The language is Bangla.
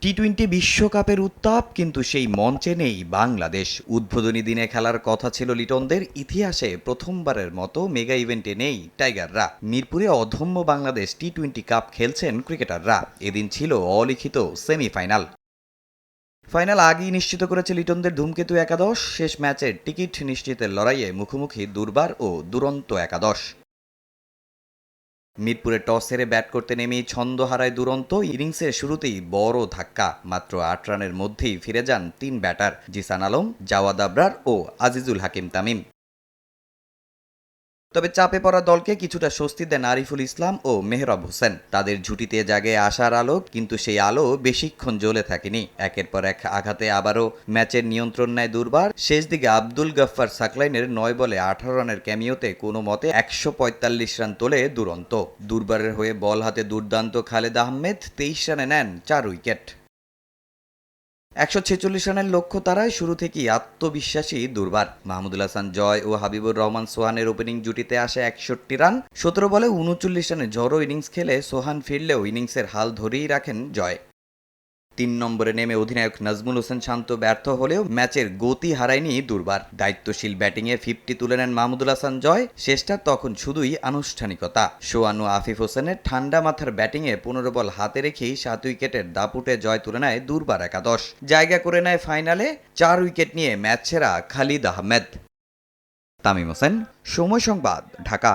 টি-টোয়েন্টি বিশ্বকাপের উত্তাপ, কিন্তু সেই মঞ্চে নেই বাংলাদেশ। উদ্বোধনী দিনে খেলার কথা ছিল লিটনদের, ইতিহাসে প্রথমবারের মতো মেগা ইভেন্টে নেই টাইগাররা। মিরপুরে অধম্য বাংলাদেশ টি-টোয়েন্টি কাপ খেলছেন ক্রিকেটাররা। এদিন ছিল অলিখিত সেমিফাইনাল। ফাইনাল আগেই নিশ্চিত করেছে লিটনদের ধূমকেতু একাদশ। শেষ ম্যাচের টিকিট নিশ্চিতের লড়াইয়ে মুখোমুখি দুর্বার ও দুরন্ত একাদশ। মিরপুরে টস হেরে ব্যাট করতে নেমেই ছন্দ হারায় দুরন্ত। ইনিংসের শুরুতেই বড় ধাক্কা। মাত্র ৮ রানের মধ্যেই ফিরে যান ৩ ব্যাটার, জিসান আলম, জাওয়াদ আবরার ও আজিজুল হাকিম তামিম। তবে চাপে পড়া দলকে কিছুটা স্বস্তি দেন আরিফুল ইসলাম ও মেহরাব হোসেন। তাদের ঝুঁটিতে জাগে আশার আলো, কিন্তু সেই আলো বেশিক্ষণ জ্বলে থাকেনি। একের পর এক আঘাতে আবারও ম্যাচের নিয়ন্ত্রণ নেয় দুর্বার। শেষ দিকে আব্দুল গাফফার সাকলাইনের ৯ বলে ১৮ রানের ক্যামিওতে কোনো মতে ১৪৫ রান তোলে দুরন্ত। দুর্বারের হয়ে বল হাতে দুর্দান্ত খালেদ আহমেদ ২৩ রানে নেন ৪ উইকেট। ১৪৬ রানের লক্ষ্য তারায় শুরু থেকেই আত্মবিশ্বাসী দুর্বার। মাহমুদুল হাসান জয় ও হাবিবুর রহমান সোহানের ওপেনিং জুটিতে আসে ৬১ রান। ১৭ বলে ৩৯ রানে ঝড়ো ইনিংস খেলে সোহান ফিরলেও ইনিংসের হাল ধরেই রাখেন জয়। ৩ নম্বরে নেমে অধিনায়ক নাজমুল হোসেন শান্ত ব্যর্থ হলেও ম্যাচের গতি হারায়নি দুর্বার। দায়িত্বশীল ব্যাটিংয়ে ৫০ তুলে নেন মাহমুদুল হাসান জয়। শেষটা তখন শুধুই আনুষ্ঠানিকতা। সোহান ও আফিফ হোসেনের ঠান্ডা মাথার ব্যাটিংয়ে ১৫ বল হাতে রেখেই ৭ উইকেটের দাপুটে জয় তুলে নেয় দুর্বার একাদশ। জায়গা করে নেয় ফাইনালে ৪ উইকেট নিয়ে ম্যাচ সেরা খালিদ আহমেদ। তামিম হোসেন, সময় সংবাদ, ঢাকা।